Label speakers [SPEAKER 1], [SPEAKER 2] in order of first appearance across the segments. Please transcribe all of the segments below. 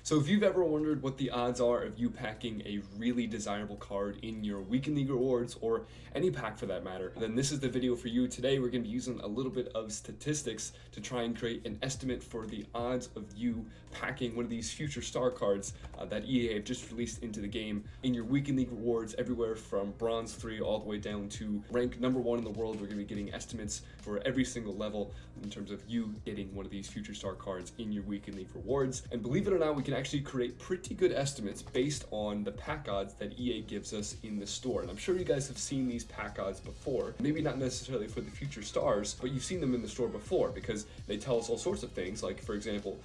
[SPEAKER 1] So if you've ever wondered what the odds are of you packing a really desirable card in your Weekend League rewards, or any pack for that matter, then this is the video for you. Today we're going to be using a little bit of statistics to try and create an estimate for the odds of you packing one of these future star cards that EA have just released into the game in your Weekend League rewards, everywhere from Bronze 3 all the way down to rank number 1 in the world. We're going to be getting estimates for every single level in terms of you getting one of these future star cards in your Weekend League rewards. And believe it or not, we can actually create pretty good estimates based on the pack odds that EA gives us in the store. And I'm sure you guys have seen these pack odds before, maybe not necessarily for the future stars, but you've seen them in the store before because they tell us all sorts of things. Like, for example,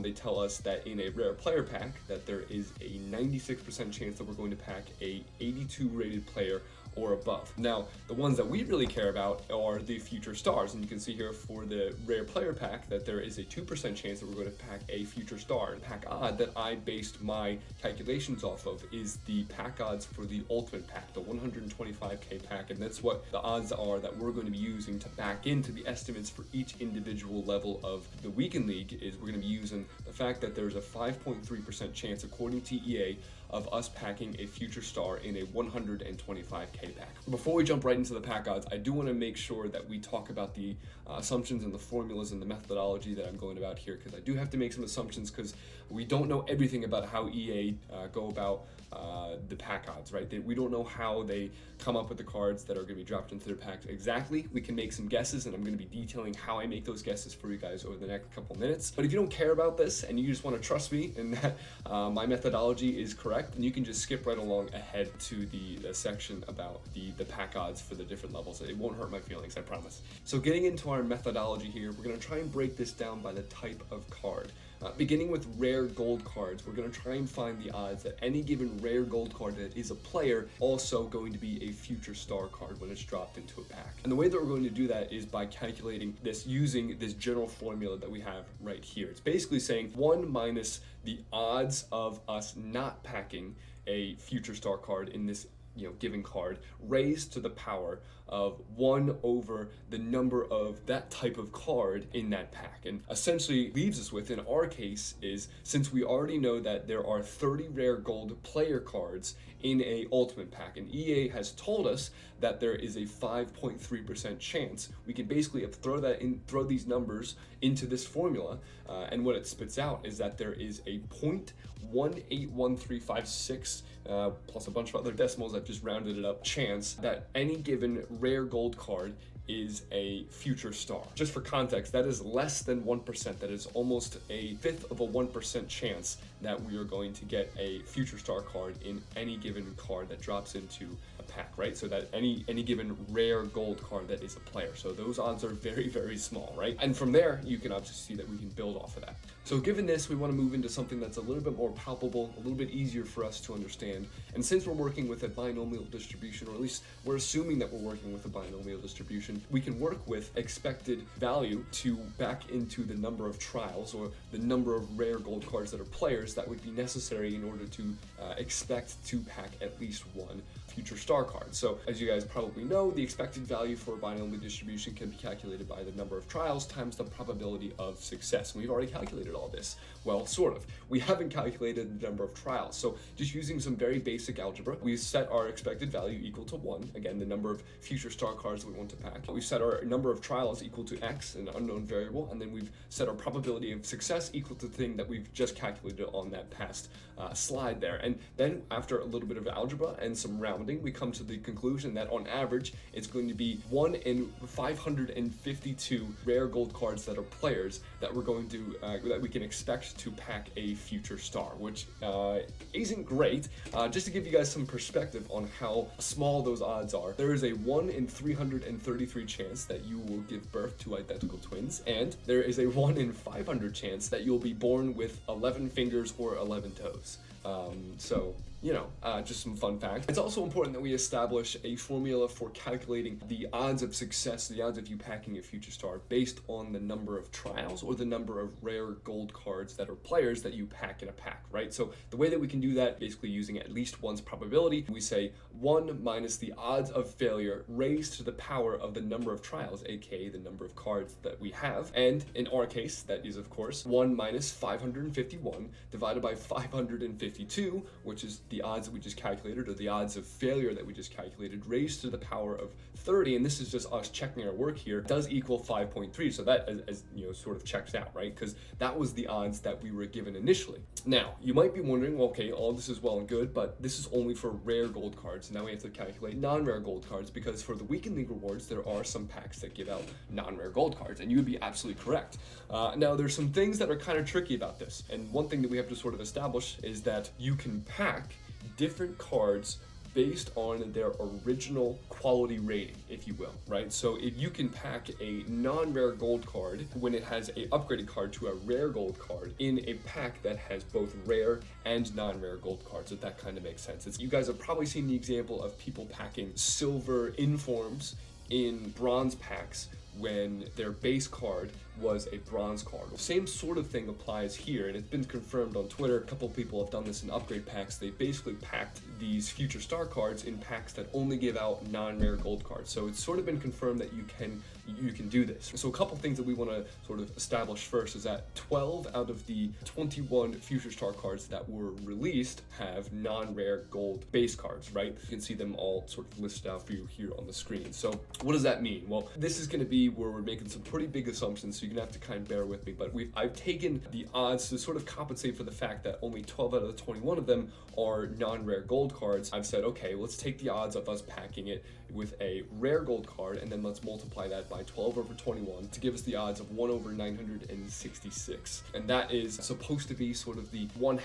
[SPEAKER 1] they tell us that in a rare player pack that there is a 96% chance that we're going to pack a 82 rated player or above. Now, the ones that we really care about are the future stars, and you can see here for the rare player pack that there is a 2% chance that we're going to pack a future star. The pack odd that I based my calculations off of is the pack odds for the ultimate pack, the 125k pack, and that's what the odds are that we're going to be using to back into the estimates for each individual level of the Weekend League. Is we're going to be using the fact that there's a 5.3% chance, according to EA, of us packing a future star in a 125k pack. Before we jump right into the pack odds, I do want to make sure that we talk about the assumptions and the formulas and the methodology that I'm going about here, because I do have to make some assumptions because we don't know everything about how EA go about the pack odds, right? We don't know how they come up with the cards that are going to be dropped into their packs exactly. We can make some guesses, and I'm going to be detailing how I make those guesses for you guys over the next couple minutes. But if you don't care about this and you just want to trust me and that my methodology is correct, then you can just skip right along ahead to the section about the pack odds for the different levels. It won't hurt my feelings, I promise. So getting into our methodology here, we're going to try and break this down by the type of card. Beginning with rare gold cards, we're going to try and find the odds that any given rare gold card that is a player also going to be a future star card when it's dropped into a pack. And the way that we're going to do that is by calculating this using this general formula that we have right here. It's basically saying 1 minus the odds of us not packing a future star card in this given card, raised to the power of 1 over the number of that type of card in that pack. And essentially leaves us with, in our case, is since we already know that there are 30 rare gold player cards in a ultimate pack, and EA has told us that there is a 5.3% chance, we can basically throw these numbers into this formula, and what it spits out is that there is a 0.181356 plus a bunch of other decimals. I've just rounded it up, chance that any given rare gold card is a future star. Just for context, that is less than 1%. That is almost a fifth of a 1% chance that we are going to get a future star card in any given card that drops into a pack, right? So that any given rare gold card that is a player. So those odds are very, very small, right? And from there, you can obviously see that we can build off of that. So given this, we want to move into something that's a little bit more palpable, a little bit easier for us to understand. And since we're working with a binomial distribution, or at least we're assuming that we're working with a binomial distribution, we can work with expected value to back into the number of trials or the number of rare gold cards that are players that would be necessary in order to expect to pack at least one future star card. So as you guys probably know, the expected value for a binomial distribution can be calculated by the number of trials times the probability of success. And we've already calculated all this. Well, sort of. We haven't calculated the number of trials. So just using some very basic algebra, we set our expected value equal to 1, again, the number of future star cards that we want to pack. We set our number of trials equal to x, an unknown variable, and then we've set our probability of success equal to the thing that we've just calculated on that past slide there. And then after a little bit of algebra and some rounding, we come to the conclusion that on average, it's going to be 1 in 552 rare gold cards that are players that we're going to, that we can expect to pack a future star, which isn't great. Just to give you guys some perspective on how small those odds are, there is a 1 in 333 chance that you will give birth to identical twins, and there is a 1 in 500 chance that you'll be born with 11 fingers or 11 toes. So, just some fun facts. It's also important that we establish a formula for calculating the odds of success, the odds of you packing a future star based on the number of trials or the number of rare gold cards that are players that you pack in a pack, right? So the way that we can do that, basically using at least one's probability, we say 1 minus the odds of failure raised to the power of the number of trials, aka the number of cards that we have. And in our case, that is of course 1 minus 551 divided by 552, which is the odds that we just calculated, or the odds of failure that we just calculated, raised to the power of 30, and this is just us checking our work here, does equal 5.3. So that, as sort of checks out, right? Because that was the odds that we were given initially. Now, you might be wondering, well, okay, all this is well and good, but this is only for rare gold cards. Now we have to calculate non-rare gold cards, because for the Weekend League rewards, there are some packs that give out non-rare gold cards, and you would be absolutely correct. Now, there's some things that are kind of tricky about this, and one thing that we have to sort of establish is that you can pack different cards based on their original quality rating, if you will, right? So if you can pack a non-rare gold card when it has a upgraded card to a rare gold card in a pack that has both rare and non-rare gold cards, if that kind of makes sense. You guys have probably seen the example of people packing silver informs in bronze packs when their base card was a bronze card. Same sort of thing applies here, and it's been confirmed on Twitter. A couple of people have done this in upgrade packs. They basically packed these future star cards in packs that only give out non-rare gold cards. So it's sort of been confirmed that you can do this. So a couple things that we want to sort of establish first is that 12 out of the 21 future star cards that were released have non-rare gold base cards, right? You can see them all sort of listed out for you here on the screen. So what does that mean? Well, this is going to be where we're making some pretty big assumptions, so you're gonna have to kind of bear with me, but I've taken the odds to sort of compensate for the fact that only 12 out of the 21 of them are non-rare gold cards. I've said, okay, let's take the odds of us packing it with a rare gold card, and then let's multiply that by 12 over 21 to give us the odds of 1 over 966. And that is supposed to be sort of the 1/2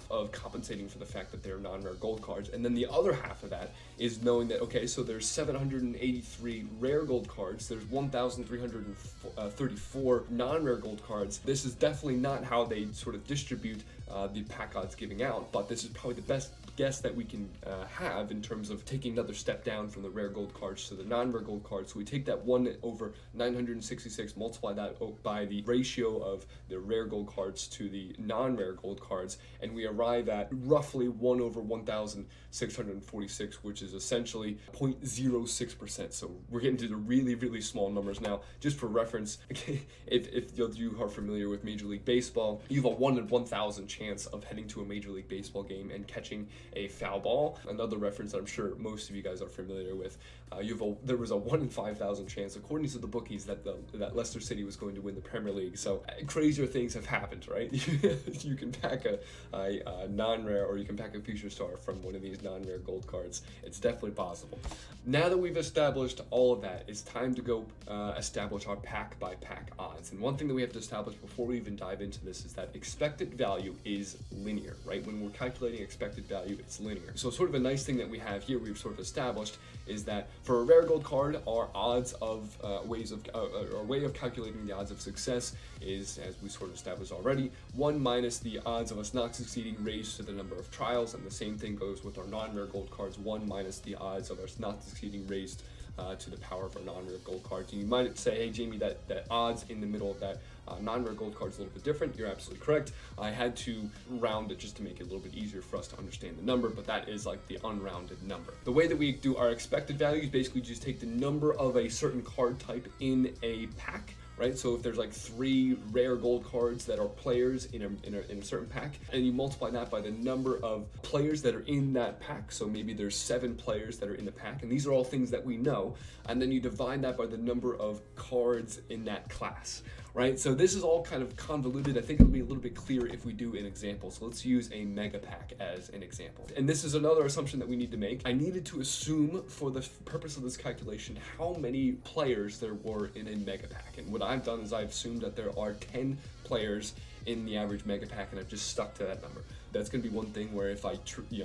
[SPEAKER 1] of compensating for the fact that they're non-rare gold cards. And then the other half of that is knowing that, okay, so there's 783 rare gold cards, there's 1,334 non-rare gold cards. This is definitely not how they sort of distribute the pack odds giving out, but this is probably the best guess that we can have in terms of taking another step down from the rare gold cards to the non-rare gold cards. So we take that 1 over 966, multiply that by the ratio of the rare gold cards to the non-rare gold cards, and we arrive at roughly 1 over 1,646, which is essentially 0.06%. So we're getting to the really, really small numbers now. Just for reference, if you are familiar with Major League Baseball, you have a 1 in 1,000 chance of heading to a Major League Baseball game and catching a foul ball. Another reference that I'm sure most of you guys are familiar with. There was a 1 in 5,000 chance, according to the bookies, that Leicester City was going to win the Premier League. So crazier things have happened, right? You can pack a non-rare, or you can pack a future star from one of these non-rare gold cards. It's definitely possible. Now that we've established all of that, it's time to go establish our pack by pack odds. And one thing that we have to establish before we even dive into this is that expected value is linear, right? When we're calculating expected value, it's linear. So sort of a nice thing that we have here, we've sort of established, is that for a rare gold card, our odds of our way of calculating the odds of success is, as we sort of established already, 1 minus the odds of us not succeeding raised to the number of trials, and the same thing goes with our non-rare gold cards, 1 minus the odds of us not succeeding raised to the power of our non-rare gold cards. And you might say, hey Jamie, that odds in the middle of that non-rare gold card is a little bit different. You're absolutely correct. I had to round it just to make it a little bit easier for us to understand the number, but that is like the unrounded number. The way that we do our expected value is basically just take the number of a certain card type in a pack, right? So if there's like 3 rare gold cards that are players in a certain pack, and you multiply that by the number of players that are in that pack, so maybe there's 7 players that are in the pack, and these are all things that we know, and then you divide that by the number of cards in that class, right? So this is all kind of convoluted. I think it'll be a little bit clearer if we do an example. So let's use a mega pack as an example. And this is another assumption that we need to make. I needed to assume, for the purpose of this calculation, how many players there were in a mega pack. And what I've done is I've assumed that there are 10 players in the average mega pack, and I've just stuck to that number. That's going to be one thing where if I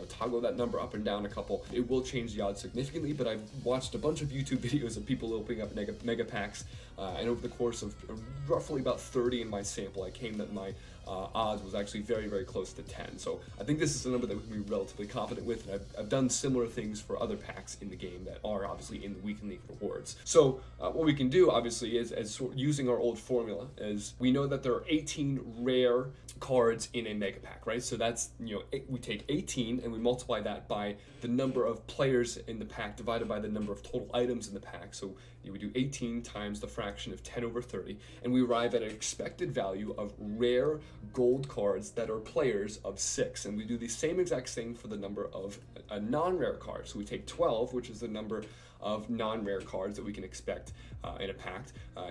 [SPEAKER 1] toggle that number up and down a couple, it will change the odds significantly. But I've watched a bunch of YouTube videos of people opening up mega packs, and over the course of roughly about 30 in my sample, I came that my odds was actually very, very close to 10. So I think this is a number that we can be relatively confident with, and I've done similar things for other packs in the game that are obviously in the Weekend League rewards. So what we can do, obviously, is using our old formula, is we know that there are 18 rare cards in a mega pack, right? So that's, we take 18 and we multiply that by the number of players in the pack divided by the number of total items in the pack. So we do 18 times the fraction of 10 over 30, and we arrive at an expected value of rare gold cards that are players of 6. And we do the same exact thing for the number of non-rare cards. So we take 12, which is the number of non-rare cards that we can expect in a pack.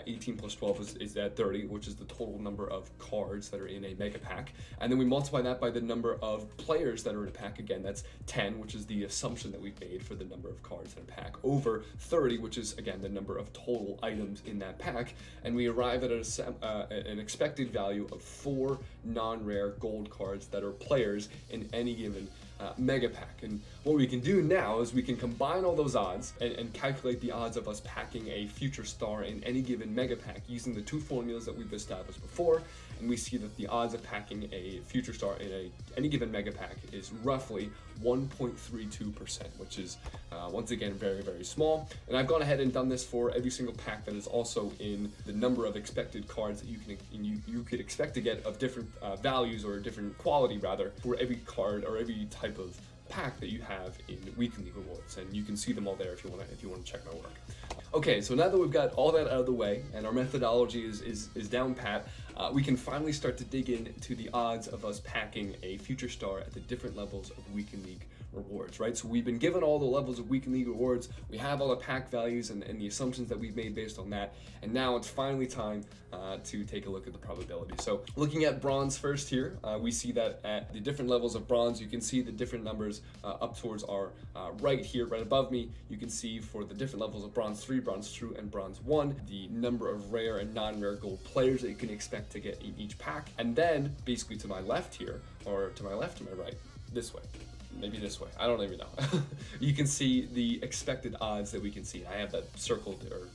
[SPEAKER 1] 18 plus 12 is at 30, which is the total number of cards that are in a mega pack. And then we multiply that by the number of players that are in a pack. Again, that's 10, which is the assumption that we've made for the number of cards in a pack, over 30, which is, again, the number of total items in that pack. And we arrive at an expected value of 4 non-rare gold cards that are players in any given mega pack. And what we can do now is we can combine all those odds and calculate the odds of us packing a future star in any given mega pack using the two formulas that we've established before. And we see that the odds of packing a future star in any given mega pack is roughly 1.32%, which is once again very, very small. And I've gone ahead and done this for every single pack that is also in the number of expected cards that you could expect to get of different values, or different quality rather, for every card or every type of pack that you have in Weekend League rewards, and you can see them all there if you want to check my work. Okay, so now that we've got all that out of the way and our methodology is down pat, we can finally start to dig into the odds of us packing a future star at the different levels of Weekend League rewards, right? So we've been given all the levels of Weekend League rewards, we have all the pack values and the assumptions that we've made based on that, and now it's finally time to take a look at the probability. So looking at bronze first here, we see that at the different levels of bronze, you can see the different numbers up towards our right here, right above me. You can see for the different levels of bronze 3, bronze 2, and bronze 1, the number of rare and non-rare gold players that you can expect to get in each pack. And then basically to my left here, or to my left, to my right, this way. Maybe this way, I don't even know. You can see the expected odds that we can see. I have that circled or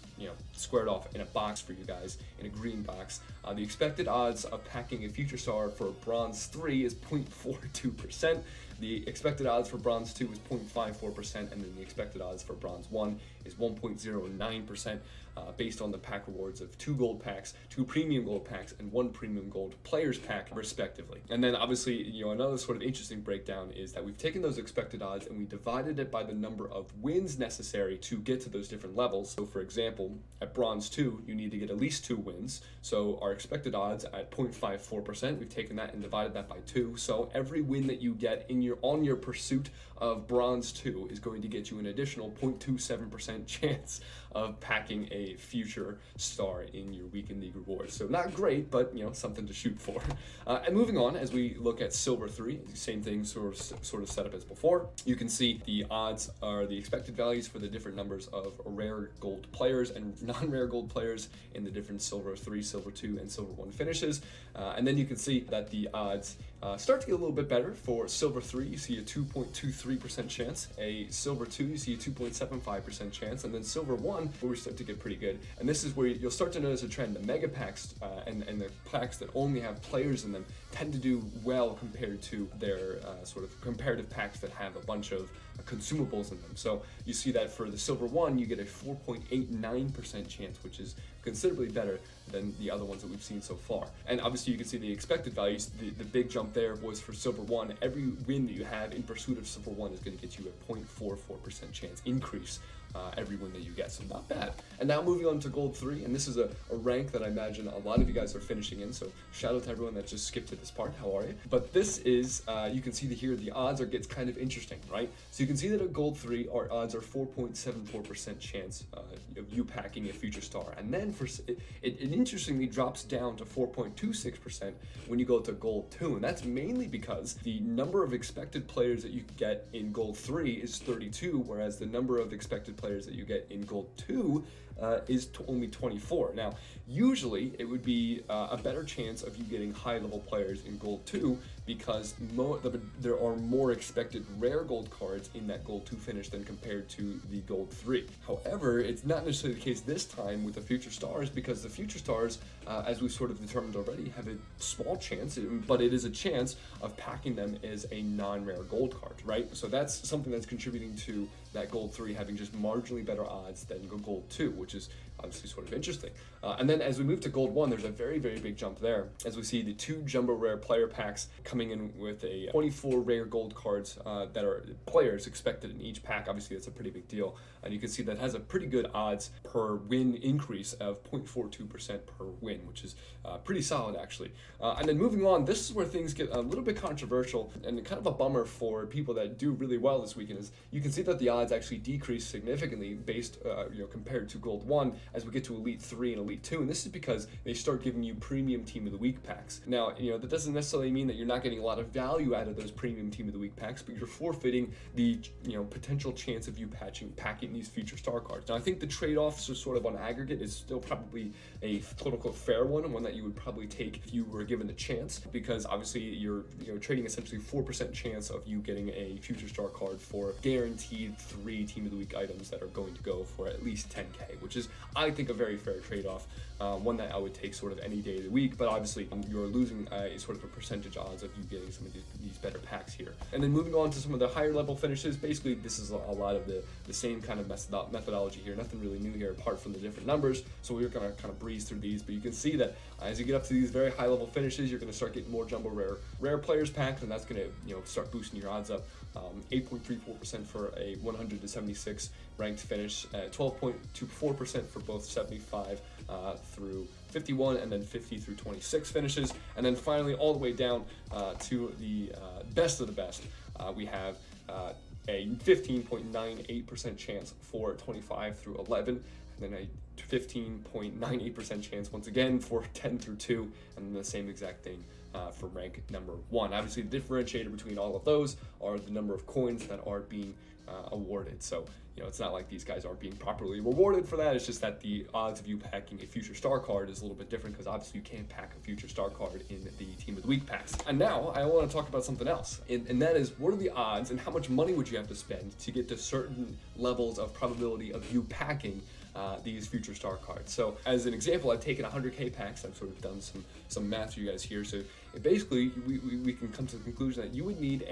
[SPEAKER 1] squared off in a box for you guys, in a green box. The expected odds of packing a future star for bronze 3 is 0.42%. The expected odds for bronze 2 is 0.54%, and then the expected odds for bronze 1 is 1.09%, based on the pack rewards of 2 gold packs, 2 premium gold packs, and 1 premium gold players pack, respectively. And then obviously, another sort of interesting breakdown is that we've taken those expected odds and we divided it by the number of wins necessary to get to those different levels. So for example, at bronze 2, you need to get at least 2 wins. So our expected odds at 0.54%, we've taken that and divided that by 2. So every win that you get on your pursuit of bronze 2 is going to get you an additional 0.27% chance of packing a future star in your Weekend League rewards. So not great, but something to shoot for. And moving on, as we look at silver 3, same thing sort of set up as before. You can see the odds are the expected values for the different numbers of rare gold players and non-rare gold players in the different silver 3, silver 2, and silver 1 finishes. And then you can see that the odds start to get a little bit better. For silver 3, you see a 2.23% chance. A silver 2, you see a 2.75% chance. And then silver 1, where we start to get pretty good. And this is where you'll start to notice a trend. The mega packs and the packs that only have players in them tend to do well compared to their sort of comparative packs that have a bunch of consumables in them. So you see that for the silver 1, you get a 4.89% chance, which is considerably better than the other ones that we've seen so far. And obviously you can see the expected values. The big jump there was for silver 1. Every win that you have in pursuit of silver 1 is going to get you a 0.44% chance increase every win that you get, so not bad. And now moving on to gold 3, and this is a rank that I imagine a lot of you guys are finishing in, so shout out to everyone that just skipped to this part, how are you? But this is, you can see here the odds gets kind of interesting, right? So you can see that at gold 3, our odds are 4.74% chance of you packing a future star, and then it interestingly drops down to 4.26% when you go to gold 2, and that's mainly because the number of expected players that you get in gold 3 is 32, whereas the number of expected players that you get in gold 2 is only 24. Now, usually it would be a better chance of you getting high level players in gold 2 because there are more expected rare gold cards in that gold 2 finish than compared to the gold 3. However, it's not necessarily the case this time with the future stars, because the future stars, as we've sort of determined already, have a small chance, but it is a chance of packing them as a non-rare gold card, right? So that's something that's contributing to that gold 3 having just marginally better odds than gold 2, which is obviously sort of interesting. And then as we move to gold 1, there's a very, very big jump there, as we see the 2 jumbo rare player packs coming in with a 24 rare gold cards that are players expected in each pack. Obviously that's a pretty big deal, and you can see that has a pretty good odds per win increase of 0.42% per win, which is pretty solid actually. And then moving on, this is where things get a little bit controversial and kind of a bummer for people that do really well this weekend. Is you can see that the odds actually decrease significantly based compared to gold 1 as we get to elite 3 and elite 2, and this is because they start giving you premium team of the week packs. Now, that doesn't necessarily mean that you're not getting a lot of value out of those premium team of the week packs, but you're forfeiting the potential chance of you packing these future star cards. Now, I think the trade-offs are sort of on aggregate is still probably a quote-unquote fair one that you would probably take if you were given the chance, because obviously you're trading essentially 4% chance of you getting a future star card for guaranteed 3 team of the week items that are going to go for at least 10K, which is, I think, a very fair trade-off, one that I would take sort of any day of the week, but obviously you're losing sort of a percentage odds of you getting some of these better packs here. And then moving on to some of the higher level finishes, basically this is a lot of the same kind of methodology here, nothing really new here apart from the different numbers, so we're going to kind of breeze through these, but you can see that as you get up to these very high level finishes, you're going to start getting more jumbo rare players packs, and that's going to start boosting your odds up. 8.34% for a 100 to 76 ranked finish, 12.24% for both 75 through 51, and then 50 through 26 finishes. And then finally, all the way down to the best of the best, we have a 15.98% chance for 25 through 11, and then a 15.98% chance once again for 10 through 2, and then the same exact thing for rank number 1. Obviously, the differentiator between all of those are the number of coins that are being awarded. So, it's not like these guys aren't being properly rewarded for that. It's just that the odds of you packing a future star card is a little bit different, because obviously you can't pack a future star card in the team of the week packs. And now I want to talk about something else, and that is, what are the odds and how much money would you have to spend to get to certain levels of probability of you packing these future star cards. So as an example, I've taken 100K packs. I've sort of done some math for you guys here. So basically, we can come to the conclusion that you would need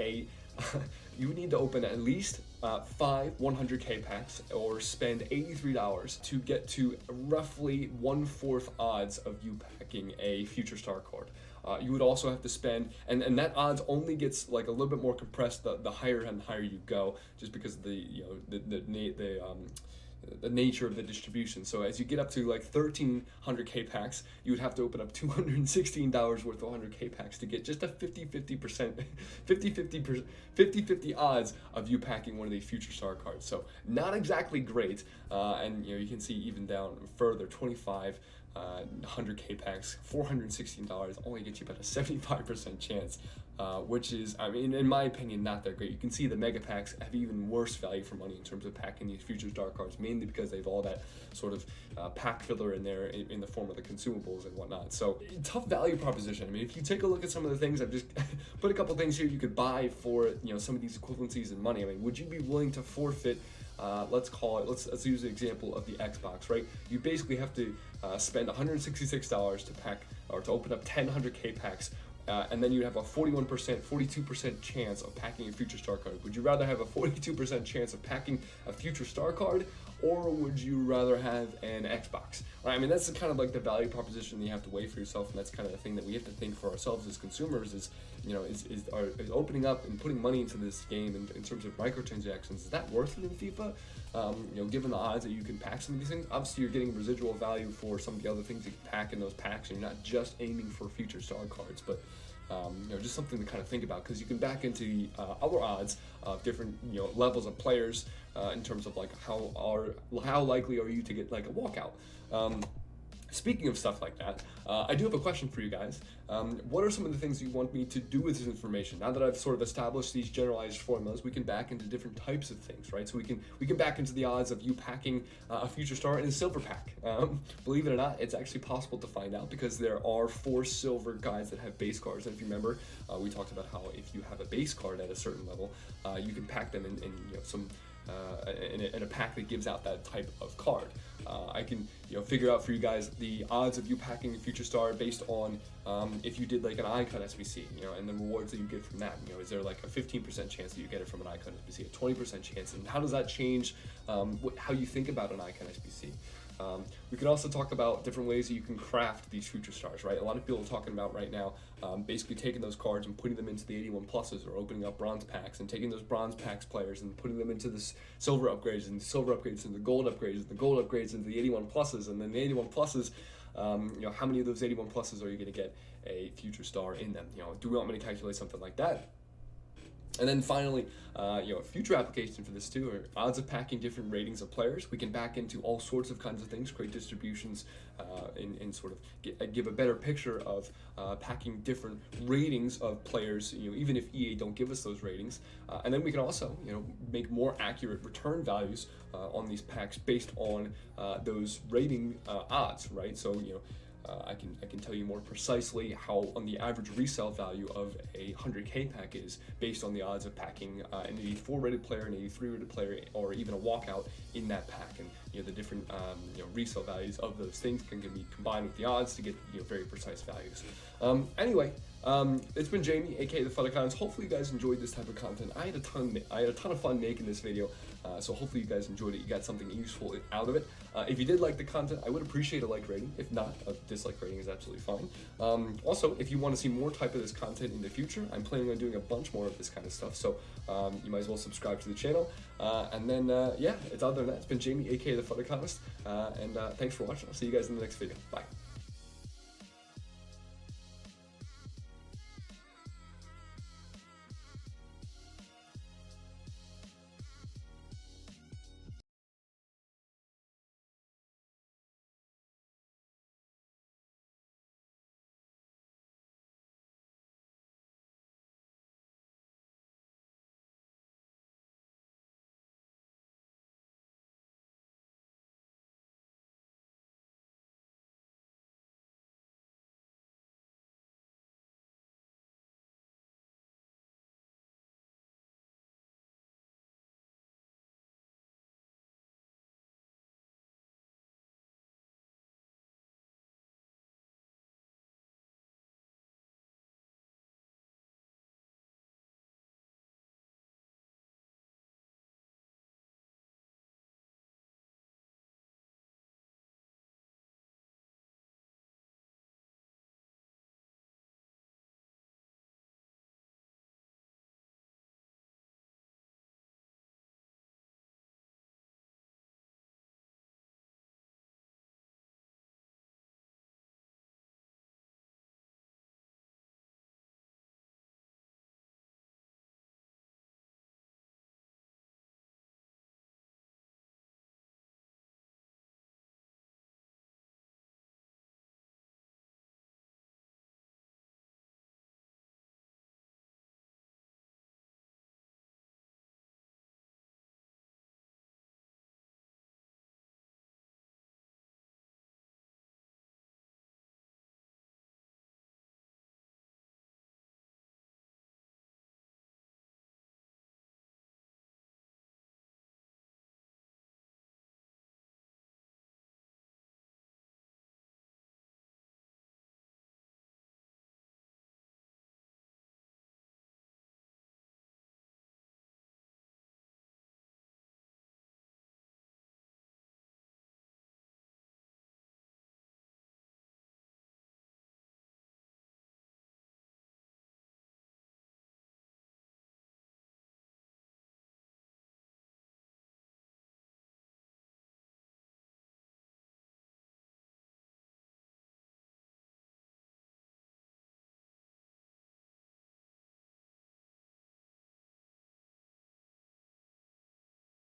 [SPEAKER 1] to open at least 5 100K packs, or spend $83 to get to roughly 1/4 odds of you packing a future star card. You would also have to spend, and that odds only gets like a little bit more compressed the higher and higher you go, just because of the nature of the distribution. So as you get up to like 1,300K packs, you would have to open up $216 worth of 100K packs to get just a 50-50 odds of you packing one of these future star cards. So not exactly great. And you can see even down further, 25 100K packs, $416 only gets you about a 75% chance, which is, in my opinion, not that great. You can see the mega packs have even worse value for money in terms of packing these future star cards, mainly because they have all that sort of pack filler in there in the form of the consumables and whatnot. So tough value proposition. if you take a look at some of the things, I've just put a couple things here you could buy for some of these equivalencies in money. Would you be willing to forfeit? Let's use the example of the Xbox, right? You basically have to spend $166 to pack, or to open up 10 100K packs, and then you have a 42% chance of packing a future star card. Would you rather have a 42% chance of packing a future star card, or would you rather have an Xbox? Right? That's kind of like the value proposition that you have to weigh for yourself, and that's kind of the thing that we have to think for ourselves as consumers is opening up and putting money into this game in terms of microtransactions, is that worth it in FIFA? Given the odds that you can pack some of these things, obviously you're getting residual value for some of the other things you can pack in those packs, and you're not just aiming for future star cards, but just something to kind of think about, because you can back into the other odds of different levels of players in terms of like how likely are you to get like a walkout. Speaking of stuff like that, I do have a question for you guys. What are some of the things you want me to do with this information? Now that I've sort of established these generalized formulas, we can back into different types of things, right? So we can back into the odds of you packing a future star in a silver pack. Believe it or not, it's actually possible to find out because there are 4 silver guys that have base cards. And if you remember, we talked about how if you have a base card at a certain level, you can pack them in some in a pack that gives out that type of card. I can figure out for you guys the odds of you packing a future star based on if you did like an icon SBC, and the rewards that you get from that. Is there like a 15% chance that you get it from an icon SBC, a 20% chance, and how does that change how you think about an icon SBC? We can also talk about different ways that you can craft these future stars, right? A lot of people are talking about right now basically taking those cards and putting them into the 81 pluses, or opening up bronze packs and taking those bronze packs players and putting them into the silver upgrades, and the silver upgrades into the gold upgrades, and the gold upgrades into the 81 pluses, and then the 81 pluses, how many of those 81 pluses are you going to get a future star in them? Do we want me to calculate something like that? And then finally, a future application for this too are odds of packing different ratings of players. We can back into all sorts of kinds of things, create distributions, and sort of give a better picture of packing different ratings of players, even if EA don't give us those ratings. And then we can also, make more accurate return values on these packs based on those rating odds, right? So, I can tell you more precisely how on the average resale value of a 100K pack is based on the odds of packing an 84 rated player, an 83 rated player, or even a walkout in that pack. And the different resale values of those things can be combined with the odds to get very precise values. Anyway, it's been Jamie, aka the Fun. Hopefully you guys enjoyed this type of content. I had a ton of fun making this video, so hopefully you guys enjoyed it. You got something useful out of it. If you did like the content, I would appreciate a like rating. If not, a dislike rating is absolutely fine. Also, if you want to see more type of this content in the future, I'm planning on doing a bunch more of this kind of stuff, so you might as well subscribe to the channel. And then, yeah, other than that, it's been Jamie, aka the Fun, and thanks for watching. I'll see you guys in the next video. Bye.